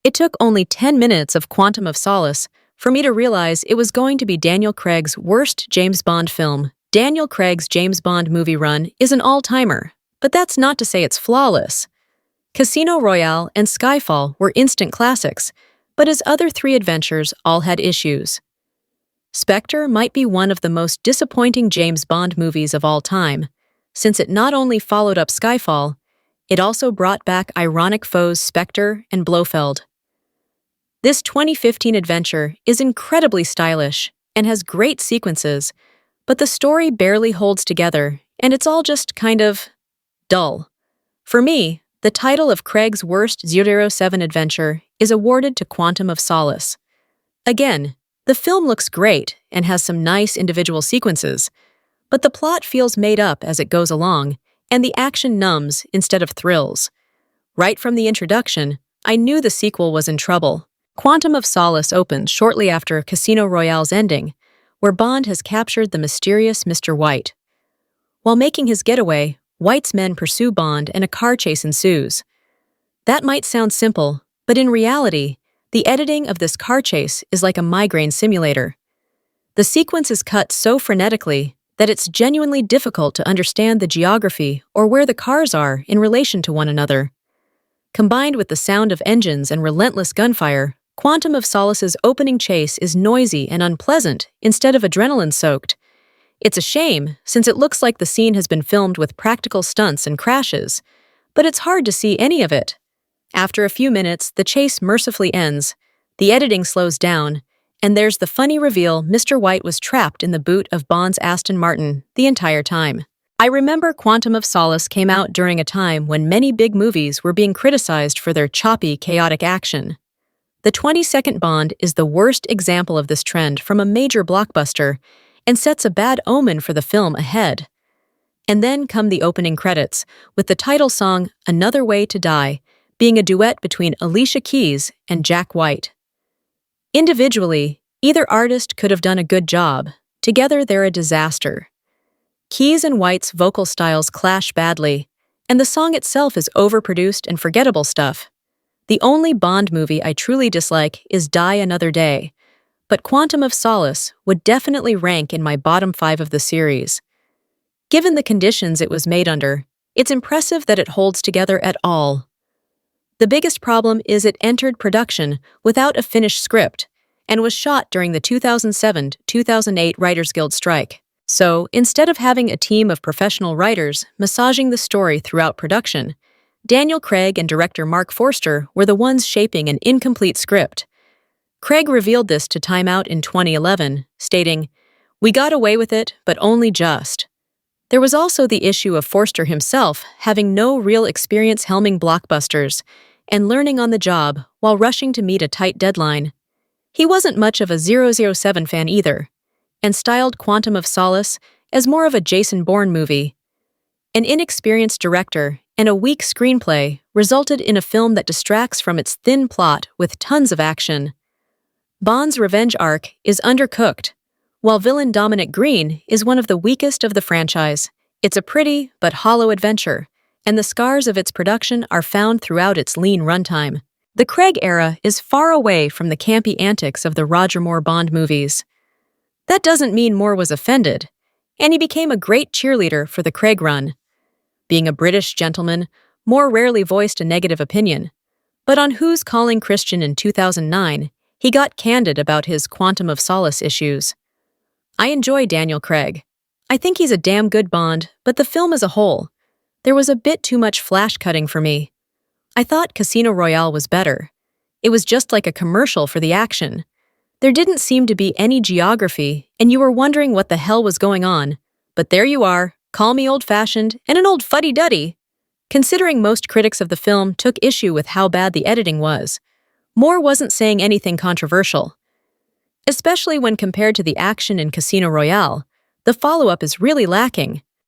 It took only 10 minutes of Quantum of Solace for me to realize it was going to be Daniel Craig's worst James Bond film. Daniel Craig's James Bond movie run is an all-timer, but that's not to say it's flawless. Casino Royale and Skyfall were instant classics, but his other three adventures all had issues. Spectre might be one of the most disappointing James Bond movies of all time, since it not only followed up Skyfall, it also brought back ironic foes Spectre and Blofeld. This 2015 adventure is incredibly stylish and has great sequences, but the story barely holds together, and it's all just kind of dull. For me, the title of Craig's worst 007 adventure is awarded to Quantum of Solace. Again, the film looks great and has some nice individual sequences, but the plot feels made up as it goes along, and the action numbs instead of thrills. Right from the introduction, I knew the sequel was in trouble. Quantum of Solace opens shortly after Casino Royale's ending, where Bond has captured the mysterious Mr. White. While making his getaway, White's men pursue Bond and a car chase ensues. That might sound simple, but in reality, the editing of this car chase is like a migraine simulator. The sequence is cut so frenetically that it's genuinely difficult to understand the geography or where the cars are in relation to one another. Combined with the sound of engines and relentless gunfire, Quantum of Solace's opening chase is noisy and unpleasant instead of adrenaline-soaked. It's a shame, since it looks like the scene has been filmed with practical stunts and crashes, but it's hard to see any of it. After a few minutes, the chase mercifully ends, the editing slows down, and there's the funny reveal Mr. White was trapped in the boot of Bond's Aston Martin the entire time. I remember Quantum of Solace came out during a time when many big movies were being criticized for their choppy, chaotic action. The 22nd Bond is the worst example of this trend from a major blockbuster and sets a bad omen for the film ahead. And then come the opening credits, with the title song Another Way to Die being a duet between Alicia Keys and Jack White. Individually, either artist could have done a good job. Together, they're a disaster. Keys and White's vocal styles clash badly, and the song itself is overproduced and forgettable stuff. The only Bond movie I truly dislike is Die Another Day, but Quantum of Solace would definitely rank in my bottom 5 of the series. Given the conditions it was made under, it's impressive that it holds together at all. The biggest problem is it entered production without a finished script and was shot during the 2007-2008 Writers Guild strike. So, instead of having a team of professional writers massaging the story throughout production, Daniel Craig and director Mark Forster were the ones shaping an incomplete script. Craig revealed this to Time Out in 2011, stating, "We got away with it, but only just." There was also the issue of Forster himself having no real experience helming blockbusters and learning on the job while rushing to meet a tight deadline. He wasn't much of a 007 fan either, and styled Quantum of Solace as more of a Jason Bourne movie. An inexperienced director and a weak screenplay resulted in a film that distracts from its thin plot with tons of action. Bond's revenge arc is undercooked, while villain Dominic Green is one of the weakest of the franchise. It's a pretty but hollow adventure, and the scars of its production are found throughout its lean runtime. The Craig era is far away from the campy antics of the Roger Moore Bond movies. That doesn't mean Moore was offended, and he became a great cheerleader for the Craig run. Being a British gentleman, Moore rarely voiced a negative opinion, but on Who's Calling Christian in 2009, he got candid about his Quantum of Solace issues. I enjoy Daniel Craig. I think he's a damn good Bond, but the film as a whole, there was a bit too much flash cutting for me. I thought Casino Royale was better. It was just like a commercial for the action. There didn't seem to be any geography, and you were wondering what the hell was going on. But there you are, call me old-fashioned and an old fuddy-duddy. Considering most critics of the film took issue with how bad the editing was, Moore wasn't saying anything controversial. Especially when compared to the action in Casino Royale, the follow-up is really lacking.